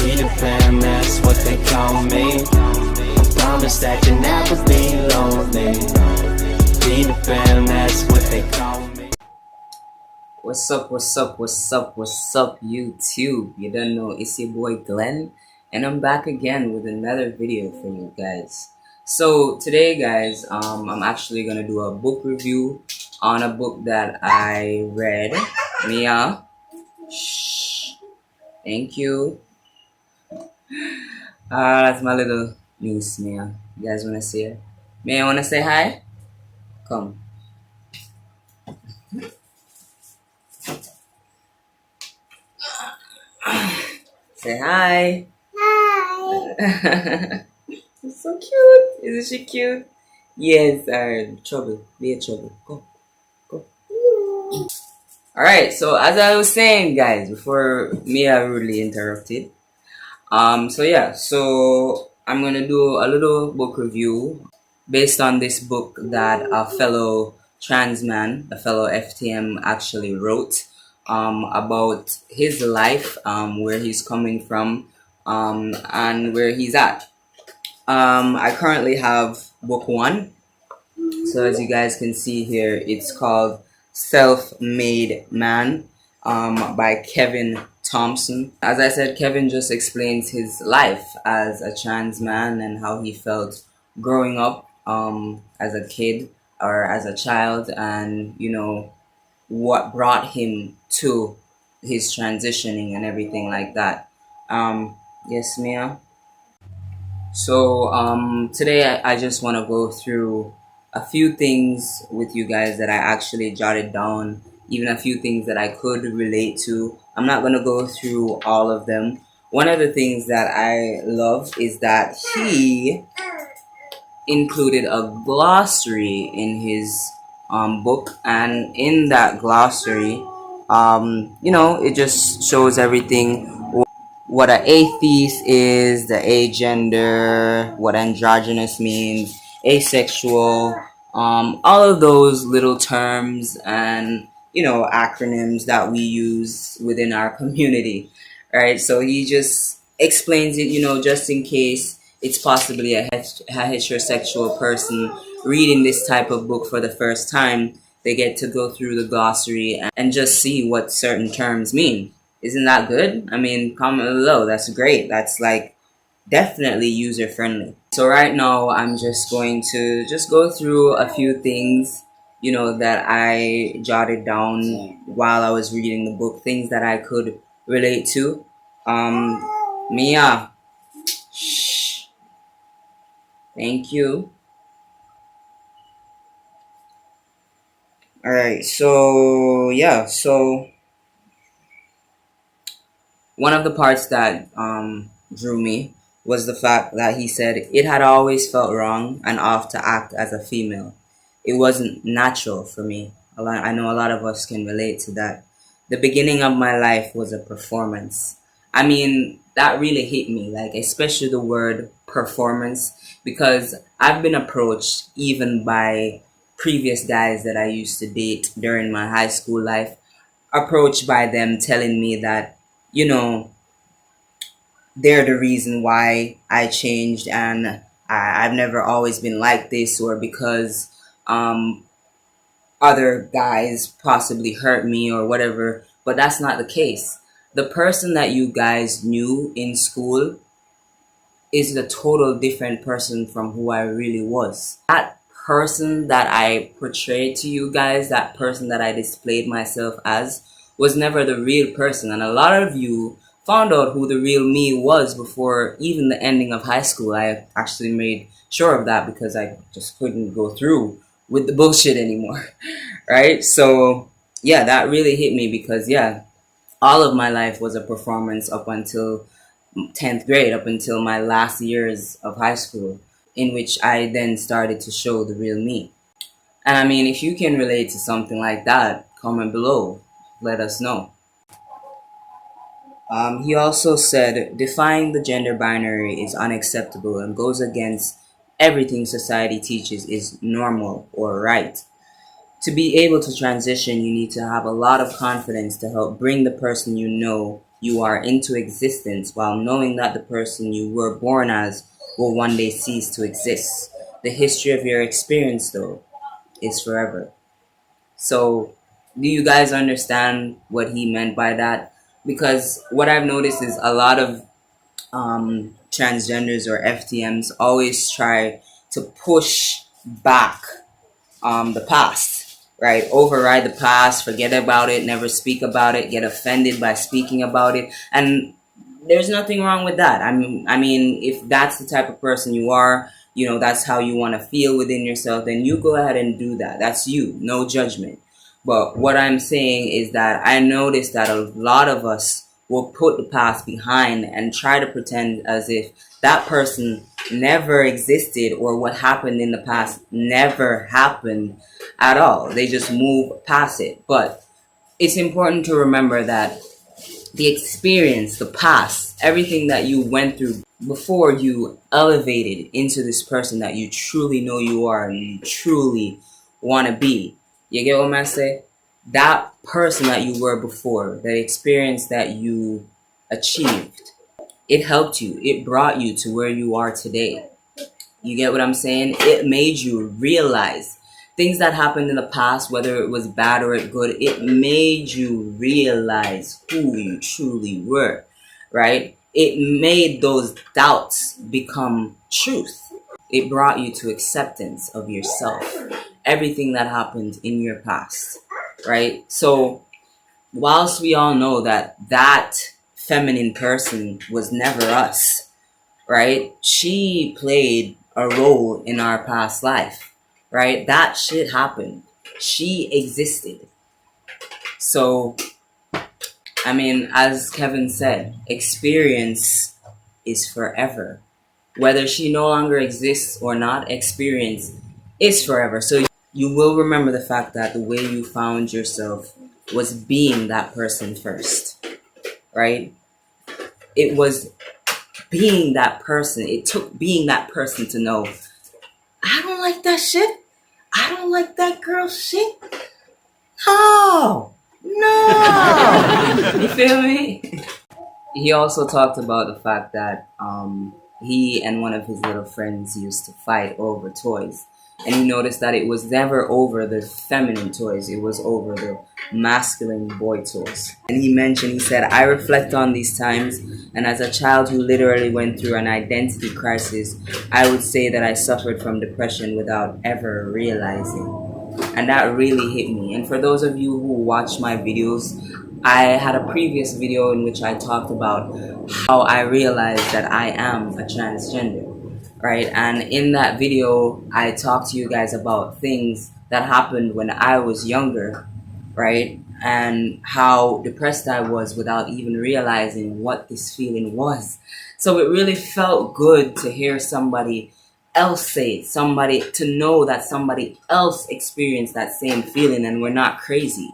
Be the fam, that's what they call me. Promise that you'll never be lonely. Be the fam, that's what they call me. What's up, YouTube? You don't know, it's your boy Glenn, and I'm back again with another video for you guys. So today, guys, I'm actually gonna do a book review on a book that I read. Mia, shh, thank you. That's my little niece, Mia. You guys wanna see her? Mia, wanna say hi? Come. Say hi. Hi. So cute. Isn't she cute? Yes, trouble. Be a trouble. Go. Go. Alright, so as I was saying, guys, before Mia rudely interrupted. So I'm gonna do a little book review based on this book that a fellow transman, a fellow FTM actually wrote about his life, where he's coming from, and where he's at. I currently have book one. So as you guys can see here, it's called Self-Made Man by Kevin Thompson. As I said, Kevin just explains his life as a trans man and how he felt growing up as a kid or as a child, and you know what brought him to his transitioning and everything like that. Yes, Mia. So today I just want to go through a few things with you guys that I actually jotted down, even a few things that I could relate to. I'm not going to go through all of them. One of the things that I love is that he included a glossary in his book, and in that glossary, you know, it just shows everything: what an atheist is, the agender, what androgynous means, asexual, all of those little terms and, you know, acronyms that we use within our community, right? So he just explains it, you know, just in case it's possibly a heterosexual person reading this type of book for the first time. They get to go through the glossary and just see what certain terms mean. Isn't that good? I mean, comment below. That's great. That's like definitely user friendly. So right now I'm just going to just go through a few things, you know, that I jotted down while I was reading the book, things that I could relate to. Mia, shh. Thank you. All right. So yeah. So one of the parts that drew me was the fact that he said it had always felt wrong and off to act as a female. It wasn't natural for me. I know a lot of us can relate to that. The beginning of my life was a performance. I mean, that really hit me, like especially the word performance, because I've been approached even by previous guys that I used to date during my high school life, approached by them telling me that, you know, they're the reason why I changed, and I've never always been like this, or because other guys possibly hurt me or whatever. But that's not the case. The person that you guys knew in school is a total different person from who I really was. That person that I portrayed to you guys, that person that I displayed myself as, was never the real person. And a lot of you found out who the real me was before even the ending of high school. I actually made sure of that because I just couldn't go through with the bullshit anymore. Right? So yeah, that really hit me because yeah, all of my life was a performance up until 10th grade, up until my last years of high school, in which I then started to show the real me. And I mean, if you can relate to something like that, comment below, let us know. He also said, defying the gender binary is unacceptable and goes against everything society teaches is normal or right. To be able to transition, you need to have a lot of confidence to help bring the person you know you are into existence while knowing that the person you were born as will one day cease to exist. The history of your experience, though, is forever. So, do you guys understand what he meant by that? Because what I've noticed is a lot of transgenders or FTMs always try to push back the past, right? Override the past, forget about it, never speak about it, get offended by speaking about it, and there's nothing wrong with that. I mean, if that's the type of person you are, you know, that's how you want to feel within yourself, then you go ahead and do that. That's you, no judgment. But what I'm saying is that I noticed that a lot of us will put the past behind and try to pretend as if that person never existed or what happened in the past never happened at all. They just move past it. But it's important to remember that the experience, the past, everything that you went through before you elevated into this person that you truly know you are and you truly want to be. You get what I'm saying? That person that you were before, the experience that you achieved, it helped you. It brought you to where you are today. You get what I'm saying? It made you realize things that happened in the past, whether it was bad or good, it made you realize who you truly were, right? It made those doubts become truth. It brought you to acceptance of yourself, everything that happened in your past, right? So, whilst we all know that that feminine person was never us, right? She played a role in our past life, right? That shit happened. She existed. So, I mean, as Kevin said, experience is forever. Whether she no longer exists or not, experience is forever. So, you will remember the fact that the way you found yourself was being that person first, right? It was being that person. It took being that person to know, I don't like that shit. I don't like that girl shit. No. No. You feel me? He also talked about the fact that he and one of his little friends used to fight over toys. And he noticed that it was never over the feminine toys, it was over the masculine boy toys. And he mentioned, he said, I reflect on these times, and as a child who literally went through an identity crisis, I would say that I suffered from depression without ever realizing. And that really hit me. And for those of you who watch my videos, I had a previous video in which I talked about how I realized that I am a transgender. Right, and in that video, I talked to you guys about things that happened when I was younger, right, and how depressed I was without even realizing what this feeling was. So it really felt good to hear somebody else say it, somebody to know that somebody else experienced that same feeling and we're not crazy.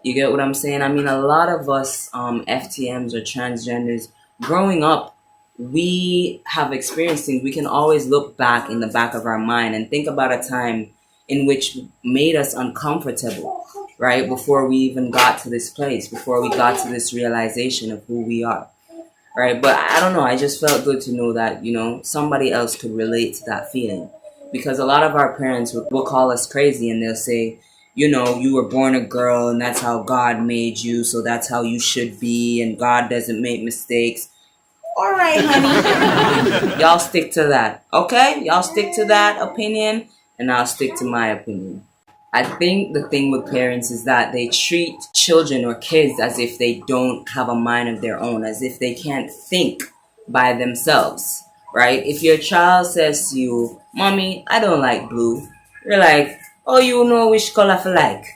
You get what I'm saying? I mean, a lot of us FTMs or transgenders growing up, we have experienced things. We can always look back in the back of our mind and think about a time in which made us uncomfortable, right? Before we even got to this place, before we got to this realization of who we are, right? But I don't know, I just felt good to know that, you know, somebody else could relate to that feeling. Because a lot of our parents will call us crazy and they'll say, you know, you were born a girl and that's how God made you, so that's how you should be, and God doesn't make mistakes. All right, honey. Y'all stick to that, okay? Y'all stick to that opinion, and I'll stick to my opinion. I think the thing with parents is that they treat children or kids as if they don't have a mind of their own, as if they can't think by themselves, right? If your child says to you, Mommy, I don't like blue, you're like, oh, you know which color I like.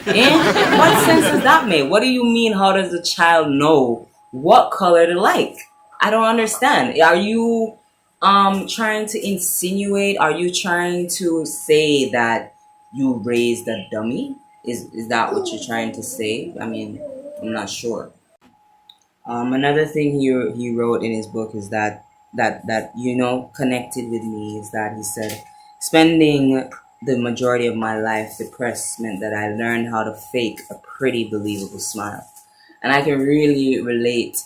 Eh? What sense does that make? What do you mean, how does a child know what color to like? I don't understand. Are you trying to insinuate? Are you trying to say that you raised a dummy? Is that what you're trying to say? I mean, I'm not sure. Another thing he wrote in his book is that you know connected with me is that he said, spending the majority of my life depressed meant that I learned how to fake a pretty believable smile. And I can really relate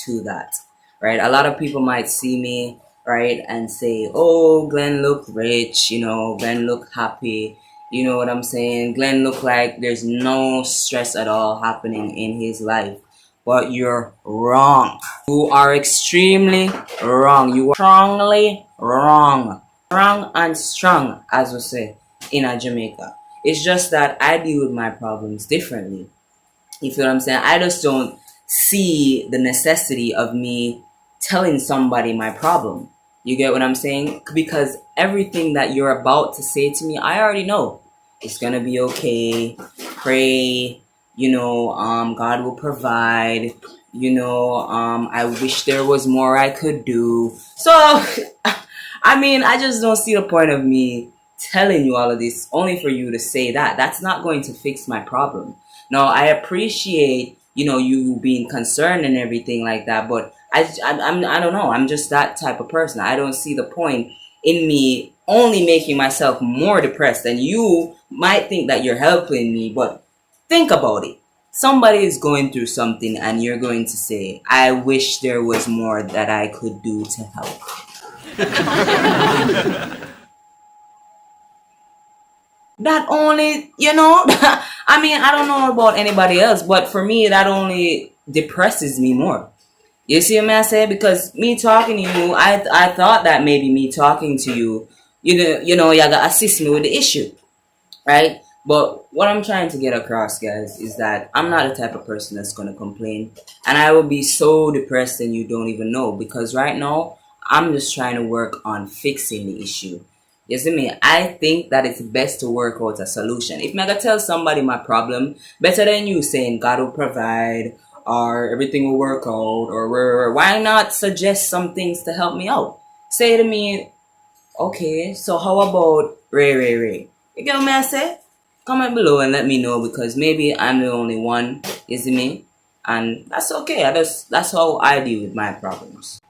to that, right? A lot of people might see me, right, and say, oh, Glenn look rich, you know, Glenn look happy, you know what I'm saying? Glenn look like there's no stress at all happening in his life. But you're wrong. You are extremely wrong. You are strongly wrong. Wrong and strong, as we say in Jamaica. It's just that I deal with my problems differently. You feel what I'm saying? I just don't see the necessity of me telling somebody my problem. You get what I'm saying? Because everything that you're about to say to me, I already know. It's gonna be okay. Pray. You know, God will provide. You know, I wish there was more I could do. So, I mean, I just don't see the point of me telling you all of this only for you to say that. That's not going to fix my problem. No, I appreciate, you know, you being concerned and everything like that, but I don't know. I'm just that type of person. I don't see the point in me only making myself more depressed. And you might think that you're helping me, but think about it. Somebody is going through something and you're going to say, I wish there was more that I could do to help. That only, you know, I mean, I don't know about anybody else, but for me, that only depresses me more. You see what I say? Because me talking to you, I thought that maybe me talking to you, you know, you gotta assist me with the issue, right? But what I'm trying to get across, guys, is that I'm not the type of person that's gonna complain, and I will be so depressed and you don't even know, because right now I'm just trying to work on fixing the issue. You see me? I think that it's best to work out a solution. If I gotta tell somebody my problem, better than you saying God will provide or everything will work out, or why not suggest some things to help me out? Say to me, okay, so how about Ray? You get what I say? Comment below and let me know, because maybe I'm the only one, you see me? And that's okay. That's how I deal with my problems.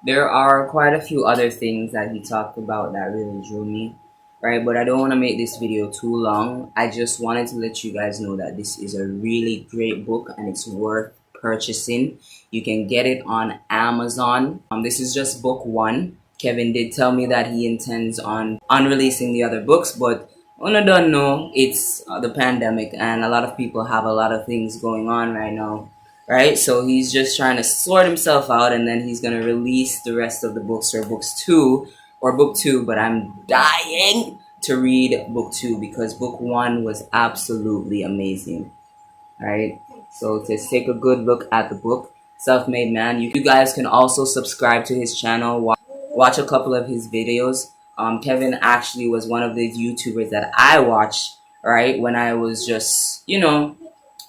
There are quite a few other things that he talked about that really drew me, right? But I don't want to make this video too long. I just wanted to let you guys know that this is a really great book and it's worth purchasing. You can get it on Amazon. This is just book 1. Kevin did tell me that he intends on releasing the other books, but I don't know. It's the pandemic and a lot of people have a lot of things going on right now. Right, so he's just trying to sort himself out, and then he's gonna release the rest of the books, or book two. But I'm dying to read book 2 because book 1 was absolutely amazing. Right, so to take a good look at the book, Self-Made Man. You guys can also subscribe to his channel, watch a couple of his videos. Kevin actually was one of the YouTubers that I watched, right, when I was just, you know,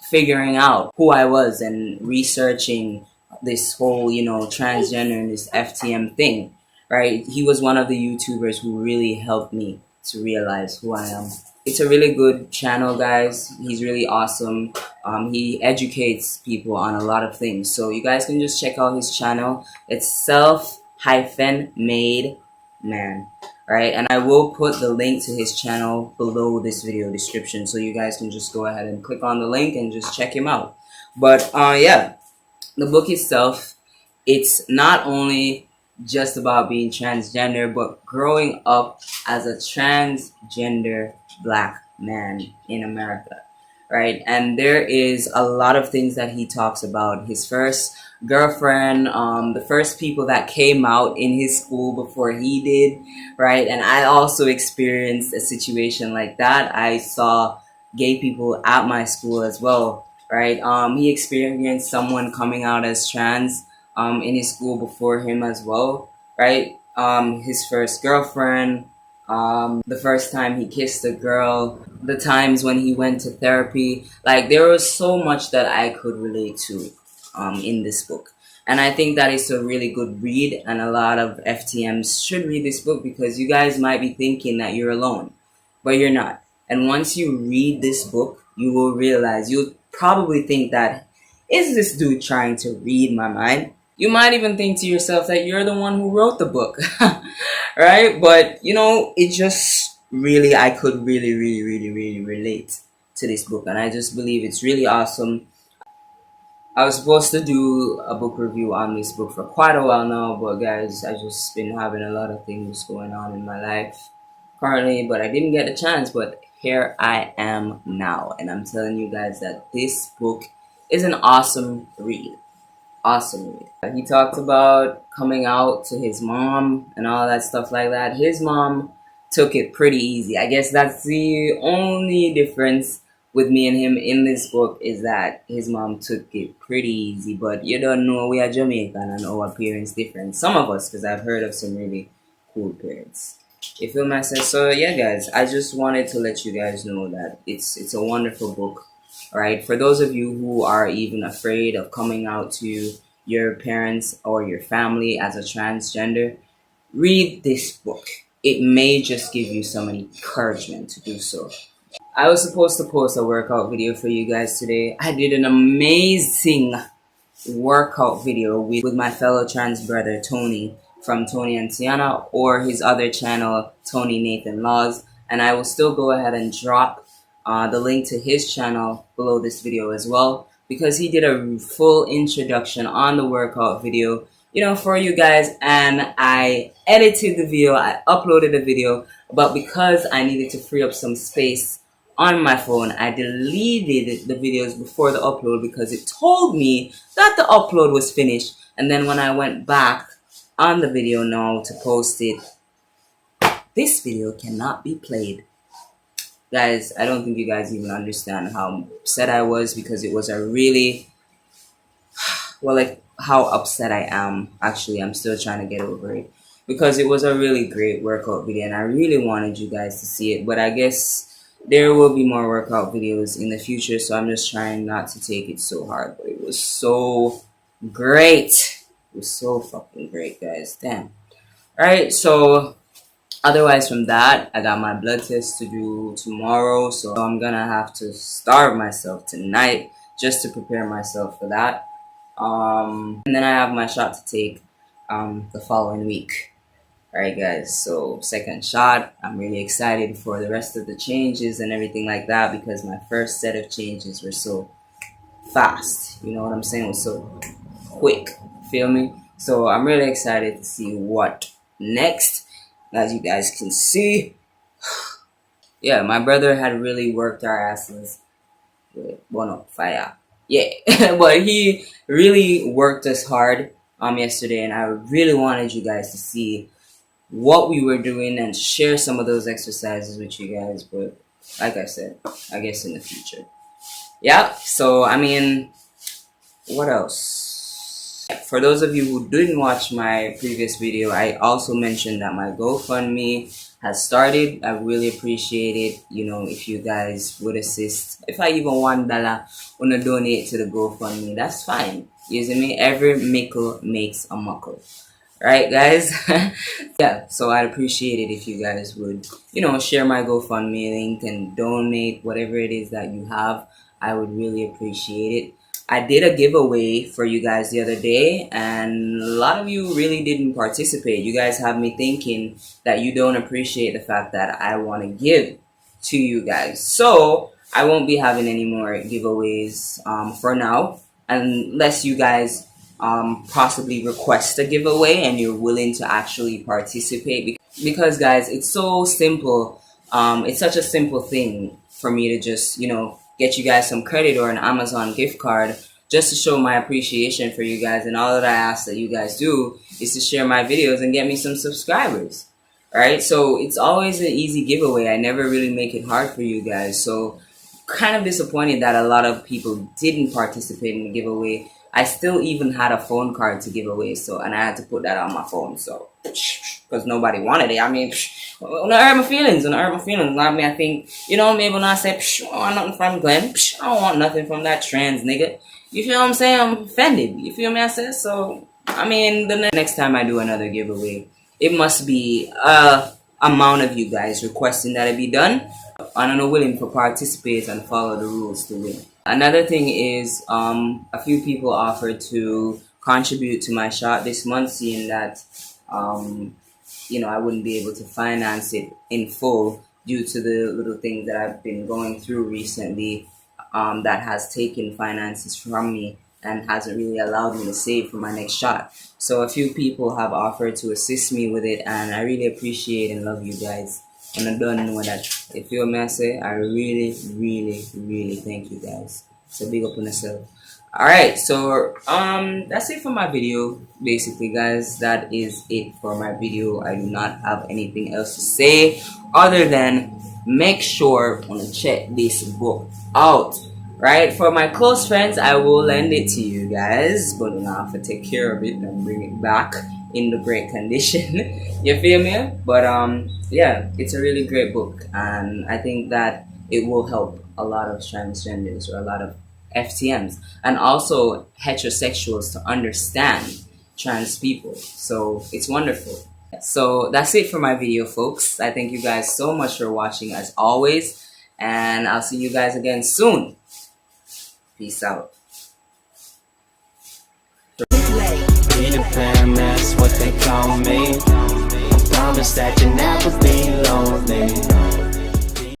figuring out who I was and researching this whole, you know, transgender and this FTM thing, right? He was one of the YouTubers who really helped me to realize who I am. It's a really good channel, guys. He's really awesome. He educates people on a lot of things. So you guys can just check out his channel. It's Self-Made Man. Right, and I will put the link to his channel below this video description, so you guys can just go ahead and click on the link and just check him out. But yeah, the book itself, it's not only just about being transgender, but growing up as a transgender black man in America, right? And there is a lot of things that he talks about. His first girlfriend, the first people that came out in his school before he did, right? And I also experienced a situation like that. I saw gay people at my school as well, right? He experienced someone coming out as trans in his school before him as well, right? His first girlfriend, the first time he kissed a girl, the times when he went to therapy. Like, there was so much that I could relate to in this book. And I think that it's a really good read, and a lot of FTMs should read this book, because you guys might be thinking that you're alone, but you're not. And once you read this book, you will realize, you'll probably think that, is this dude trying to read my mind? You might even think to yourself that you're the one who wrote the book, right? But, you know, it just really, I could really relate to this book, and I just believe it's really awesome. I was supposed to do a book review on this book for quite a while now, but guys, I just been having a lot of things going on in my life currently, but I didn't get a chance. But here I am now, and I'm telling you guys that this book is an awesome read. Awesome read. He talked about coming out to his mom and all that stuff like that. His mom took it pretty easy. I guess that's the only difference with me and him in this book, is that his mom took it pretty easy. But you don't know, we are Jamaican and our parents different. Some of us, because I've heard of some really cool parents. You feel my sense? So yeah, guys, I just wanted to let you guys know that it's a wonderful book. All right, for those of you who are even afraid of coming out to your parents or your family as a transgender, read this book. It may just give you some encouragement to do so. I was supposed to post a workout video for you guys today. I did an amazing workout video with my fellow trans brother Tony from Tony and Tiana, or his other channel, Tony Nathan Laws. And I will still go ahead and drop the link to his channel below this video as well, because he did a full introduction on the workout video, you know, for you guys. And I edited the video, I uploaded the video, but because I needed to free up some space on my phone, I deleted the videos before the upload because it told me that the upload was finished. And then when I went back on the video now to post it, this video cannot be played. Guys, I don't think you guys even understand how upset I was, because it was a really, well, like how upset I am. Actually, I'm still trying to get over it, because it was a really great workout video and I really wanted you guys to see it. But I guess there will be more workout videos in the future, so I'm just trying not to take it so hard. But it was so great. It was so fucking great, guys. Damn. Alright, so otherwise from that, I got my blood test to do tomorrow, so I'm gonna have to starve myself tonight just to prepare myself for that. And then I have my shot to take the following week. Alright guys, so second shot. I'm really excited for the rest of the changes and everything like that, because my first set of changes were so fast. You know what I'm saying? It was so quick. Feel me? So I'm really excited to see what next. As you guys can see, yeah, my brother had really worked our asses with one up fire. Yeah, but he really worked us hard yesterday, and I really wanted you guys to see what we were doing and share some of those exercises with you guys. But like I said, I guess in the future. Yeah, so I mean, what else? For those of you who didn't watch my previous video, I also mentioned that my GoFundMe has started. I really appreciate it, you know, if you guys would assist. If I even $1 wanna donate to the GoFundMe, that's fine. You see me? Every mickle makes a muckle. Right, guys? Yeah, so I'd appreciate it if you guys would, you know, share my GoFundMe link and donate whatever it is that you have. I would really appreciate it. I did a giveaway for you guys the other day, and a lot of you really didn't participate. You guys have me thinking that you don't appreciate the fact that I want to give to you guys. So I won't be having any more giveaways for now, unless you guys possibly request a giveaway and you're willing to actually participate. Because guys, it's so simple. It's such a simple thing for me to just, you know, get you guys some credit or an Amazon gift card just to show my appreciation for you guys. And all that I ask that you guys do is to share my videos and get me some subscribers. Alright, so it's always an easy giveaway. I never really make it hard for you guys. So kind of disappointed that a lot of people didn't participate in the giveaway. I still even had a phone card to give away, so, and I had to put that on my phone, so, because nobody wanted it. I mean, when I hurt my feelings, I mean, I think, you know, maybe when I say, I don't want nothing from Glenn, I don't want nothing from that trans nigga. You feel what I'm saying? I'm offended. You feel me? I said, so, I mean, the next time I do another giveaway, it must be amount of you guys requesting that it be done, and I'm willing to participate and follow the rules to win. Another thing is, a few people offered to contribute to my shot this month, seeing that, you know, I wouldn't be able to finance it in full due to the little things that I've been going through recently, that has taken finances from me and hasn't really allowed me to save for my next shot. So a few people have offered to assist me with it, and I really appreciate and love you guys. And I don't know that if you're a mess, I really, really, really thank you guys. So big up on yourself. Alright, so that's it for my video. Basically, guys, that is it for my video. I do not have anything else to say other than make sure to check this book out. Right, for my close friends, I will lend it to you guys, but you have to take care of it and bring it back in the great condition. You feel me? But yeah, it's a really great book, and I think that it will help a lot of transgenders or a lot of FTMs and also heterosexuals to understand trans people. So it's wonderful. So that's it for my video, folks. I thank you guys so much for watching as always, and I'll see you guys again soon. Peace out. Peter Pan, that's what they call me. I promise that you'll never be lonely.